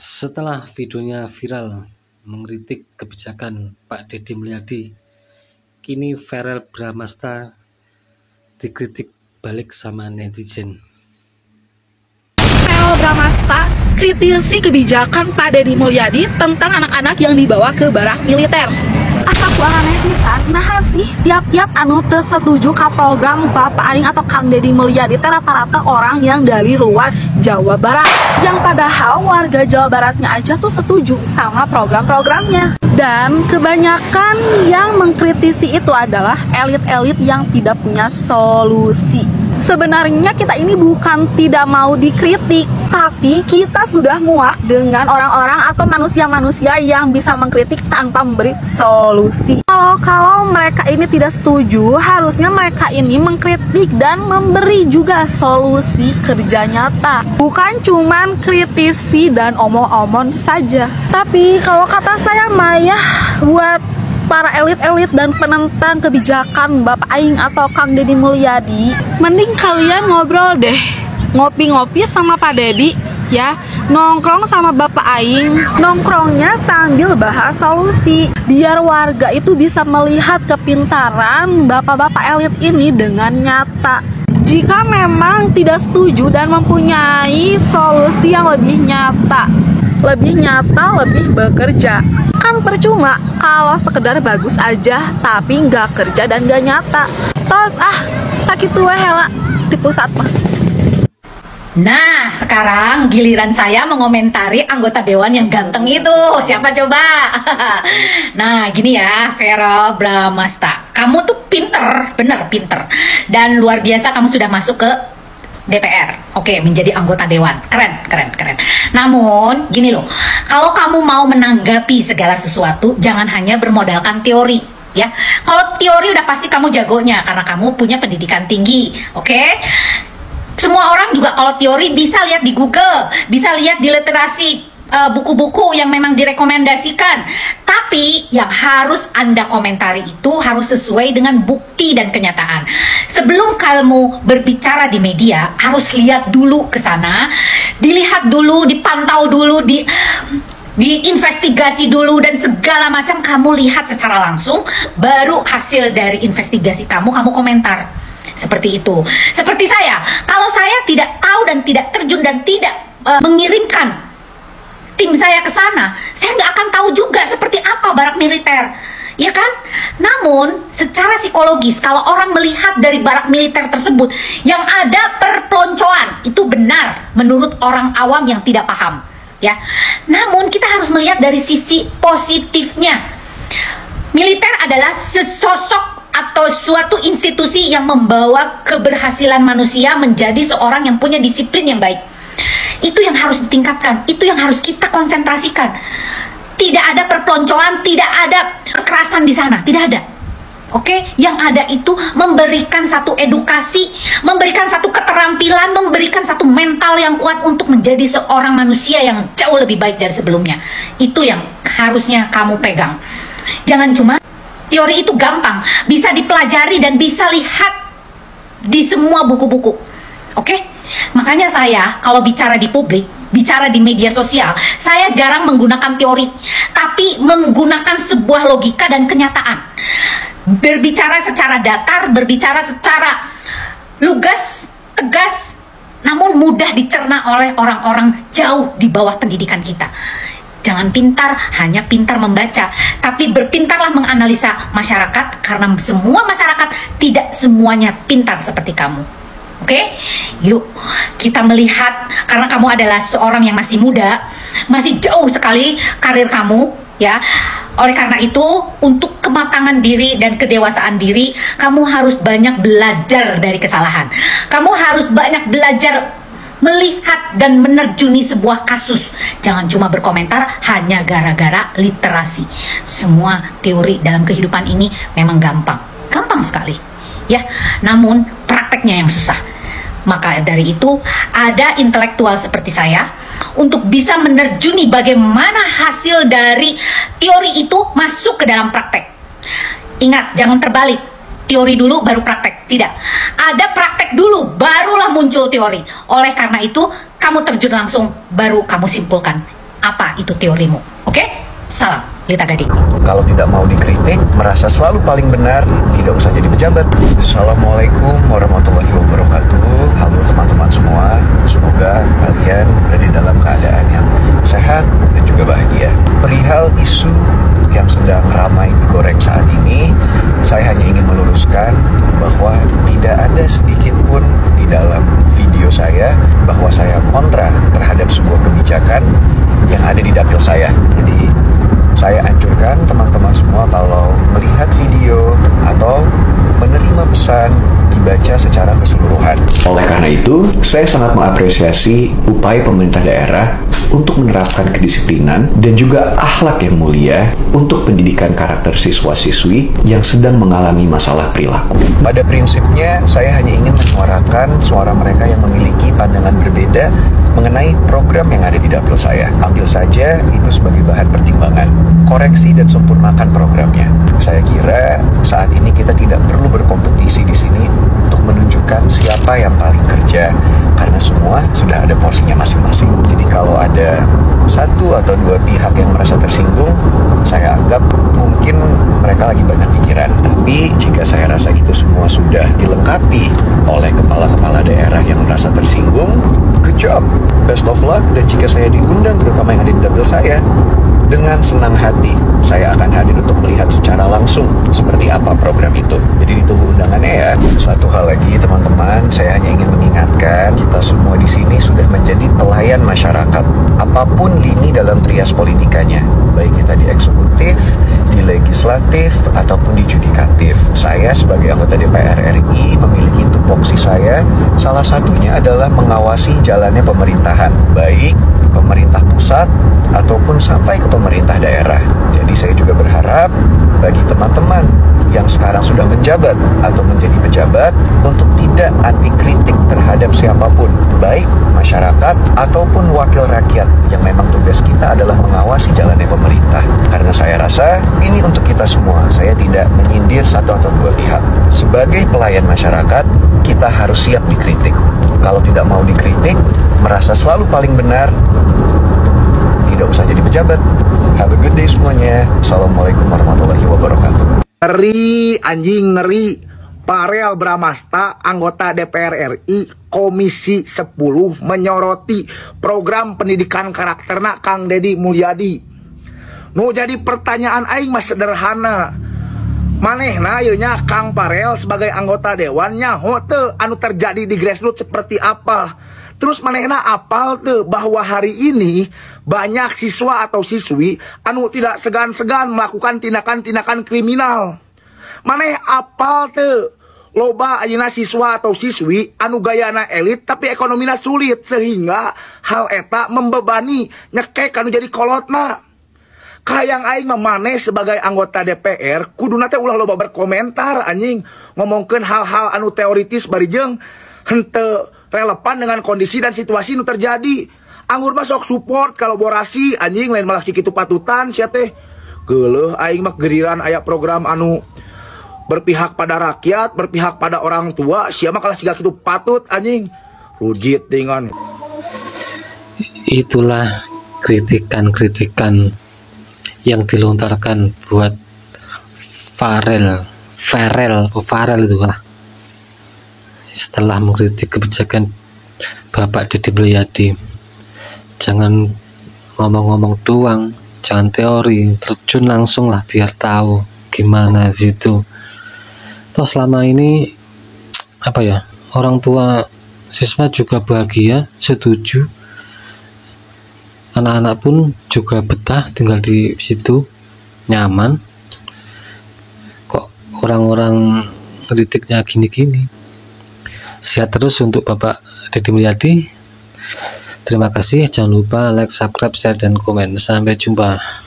Setelah videonya viral mengkritik kebijakan Pak Deddy Mulyadi, kini Verrel Bramasta dikritik balik sama netizen. Verrel Bramasta kritisi kebijakan Pak Deddy Mulyadi tentang anak-anak yang dibawa ke barak militer. Asap aneh pisan, nah sih tiap-tiap anu teu setuju ka program Bapak Aing atau Kang Deddy Mulyadi rata-rata orang yang dari luar Jawa Barat, yang padahal warga Jawa Baratnya aja tuh setuju sama program-programnya. Dan kebanyakan yang mengkritisi itu adalah elit-elit yang tidak punya solusi. Sebenarnya kita ini bukan tidak mau dikritik, tapi kita sudah muak dengan orang-orang atau manusia-manusia yang bisa mengkritik tanpa memberi solusi. Kalau mereka ini tidak setuju, harusnya mereka ini mengkritik dan memberi juga solusi kerja nyata. Bukan cuman kritisi dan omong-omong saja. Tapi kalau kata saya Maya, buat para elit-elit dan penentang kebijakan Bapak Aing atau Kang Deddy Mulyadi, mending kalian ngobrol deh, ngopi-ngopi sama Pak Deddy ya, nongkrong sama Bapak Aing, nongkrongnya sambil bahas solusi, biar warga itu bisa melihat kepintaran bapak-bapak elit ini dengan nyata. Jika memang tidak setuju dan mempunyai solusi yang lebih nyata, lebih bekerja, kan percuma kalau sekedar bagus aja tapi nggak kerja dan nggak nyata. Tos sakit tua hela di pusat mah. Nah, sekarang giliran saya mengomentari anggota dewan yang ganteng itu. Siapa coba? Nah, gini ya, Verrel Bramasta, kamu tuh pinter, bener pinter, dan luar biasa kamu sudah masuk ke DPR, oke, menjadi anggota dewan, keren. Namun, gini loh, kalau kamu mau menanggapi segala sesuatu, jangan hanya bermodalkan teori, ya. Kalau teori udah pasti kamu jagonya, karena kamu punya pendidikan tinggi, oke? Semua orang juga kalau teori bisa lihat di Google, bisa lihat di literasi, buku-buku yang memang direkomendasikan. Tapi yang harus Anda komentari itu harus sesuai dengan bukti dan kenyataan. Sebelum kamu berbicara di media, harus lihat dulu ke sana, dilihat dulu, dipantau dulu, diinvestigasi dulu, dan segala macam kamu lihat secara langsung, baru hasil dari investigasi kamu komentar. Seperti itu. Seperti saya, kalau saya tidak tahu dan tidak terjun dan tidak mengirimkan tim saya ke sana, saya nggak akan tahu juga seperti apa barak militer, ya kan? Namun secara psikologis, kalau orang melihat dari barak militer tersebut yang ada perpeloncoan, itu benar menurut orang awam yang tidak paham, ya. Namun kita harus melihat dari sisi positifnya. Militer adalah sesosok atau suatu institusi yang membawa keberhasilan manusia menjadi seorang yang punya disiplin yang baik. Itu yang harus ditingkatkan, itu yang harus kita konsentrasikan. Tidak ada perpeloncoan, tidak ada kekerasan di sana, tidak ada. Oke, yang ada itu memberikan satu edukasi, memberikan satu keterampilan, memberikan satu mental yang kuat untuk menjadi seorang manusia yang jauh lebih baik dari sebelumnya. Itu yang harusnya kamu pegang. Jangan cuma teori itu gampang, bisa dipelajari dan bisa lihat di semua buku-buku. Oke? Makanya saya kalau bicara di publik, bicara di media sosial, saya jarang menggunakan teori, tapi menggunakan sebuah logika dan kenyataan. Berbicara secara datar, berbicara secara lugas, tegas, namun mudah dicerna oleh orang-orang jauh di bawah pendidikan kita. Jangan pintar, hanya pintar membaca, tapi berpintarlah menganalisa masyarakat, karena semua masyarakat tidak semuanya pintar seperti kamu. Oke? Yuk, kita melihat, karena kamu adalah seorang yang masih muda, masih jauh sekali karir kamu, ya. Oleh karena itu, untuk kematangan diri dan kedewasaan diri, kamu harus banyak belajar dari kesalahan. Kamu harus banyak belajar melihat dan menerjuni sebuah kasus. Jangan cuma berkomentar hanya gara-gara literasi. Semua teori dalam kehidupan ini memang gampang sekali, ya. Namun prakteknya yang susah. Maka dari itu ada intelektual seperti saya untuk bisa menerjuni bagaimana hasil dari teori itu masuk ke dalam praktek. Ingat, jangan terbalik. Teori dulu baru praktek, tidak. Ada praktek dulu, barulah muncul teori. Oleh karena itu, kamu terjun langsung, baru kamu simpulkan. apa itu teorimu. Oke? Salam, Lita Gading. Kalau tidak mau dikritik, merasa selalu paling benar, tidak usah jadi pejabat. Assalamualaikum warahmatullahi wabarakatuh. Halo teman-teman semua, semoga kalian berada dalam keadaan yang sehat dan juga bahagia. Perihal isu yang sedang ramai digoreng saat ini, saya hanya ingin meluruskan bahwa tidak ada sedikit pun di dalam video saya bahwa saya kontra terhadap sebuah kebijakan yang ada di dapil saya. Jadi saya anjurkan teman-teman semua kalau melihat video atau menerima pesan dibaca secara keseluruhan. Oleh karena itu, saya sangat mengapresiasi upaya pemerintah daerah untuk menerapkan kedisiplinan dan juga akhlak yang mulia untuk pendidikan karakter siswa-siswi yang sedang mengalami masalah perilaku. Pada prinsipnya, saya hanya ingin menyuarakan suara mereka yang memiliki pandangan berbeda mengenai program yang ada di dapil saya. Ambil saja itu sebagai bahan pertimbangan. Koreksi dan sempurnakan programnya. Saya kira saat ini kita tidak perlu berkompetisi di sini untuk menunjukkan siapa yang paling kerja, karena semua sudah ada porsinya masing-masing. Jadi kalau ada satu atau dua pihak yang merasa tersinggung, saya anggap mungkin mereka lagi banyak pikiran. Tapi jika saya rasa itu semua sudah dilengkapi oleh kepala-kepala daerah yang merasa tersinggung, good job, best of luck. Dan jika saya diundang, terutama yang ada di dapil saya, dengan senang hati saya akan hadir untuk melihat secara langsung seperti apa program itu. Jadi ditunggu undangannya ya. Satu hal lagi teman-teman, saya hanya ingin mengingatkan kita semua di sini sudah menjadi pelayan masyarakat. Apapun lini dalam trias politikanya, baik kita di eksekutif, di legislatif, ataupun di judikatif. Saya sebagai anggota DPR RI memiliki tupoksi saya. Salah satunya adalah mengawasi jalannya pemerintahan, baik pemerintah pusat ataupun sampai ke pemerintah daerah. Jadi saya juga berharap bagi teman-teman yang sekarang sudah menjabat atau menjadi pejabat untuk tidak anti kritik terhadap siapapun, baik masyarakat ataupun wakil rakyat, yang memang tugas kita adalah mengawasi jalannya pemerintah. Karena saya rasa ini untuk kita semua. Saya tidak menyindir satu atau dua pihak. Sebagai pelayan masyarakat, kita harus siap dikritik. Kalau tidak mau dikritik, merasa selalu paling benar, tidak usah jadi pejabat. Have a good day semuanya. Assalamualaikum warahmatullahi wabarakatuh. Ngeri, anjing ngeri. Farel Bramasta, anggota DPR RI, Komisi 10, menyoroti program pendidikan karakterna Kang Deddy Mulyadi. Nu jadi pertanyaan aing mah sederhana. Manehna yeuna nya Kang Farel sebagai anggota dewannya teu anu terjadi di grassroots seperti apa? Terus manehna apal teu bahwa hari ini banyak siswa atau siswi anu tidak segan-segan melakukan tindakan-tindakan kriminal. Maneh apal teu loba ayeuna siswa atau siswi anu gayana elit tapi ekonomina sulit, sehingga hal eta membebani nyekek anu jadi kolotna. Kayang aing memaneh sebagai anggota DPR kuduna teh ulah loba berkomentar anjing, ngomongkeun hal-hal anu teoritis barijeng henteu relevan dengan kondisi dan situasi nu terjadi. Anggur mah sok support kolaborasi anjing, lain malah kitu patutan sia teh. Geuleuh aing mah geriran aya program anu berpihak pada rakyat, berpihak pada orang tua, sia mah kalah siga kitu patut anjing. Rujit dengan itulah kritikan-kritikan yang dilontarkan buat Farel itu lah. Setelah mengkritik kebijakan Bapak Deddy Mulyadi, jangan ngomong-ngomong doang, jangan teori, terjun langsung lah biar tahu gimana situ. Toh selama ini apa ya, orang tua siswa juga bahagia, setuju, anak-anak pun juga betah tinggal di situ, nyaman. Kok orang-orang kritiknya gini-gini? Sehat terus untuk Bapak Deddy Mulyadi. Terima kasih, jangan lupa like, subscribe, share, dan komen. Sampai jumpa.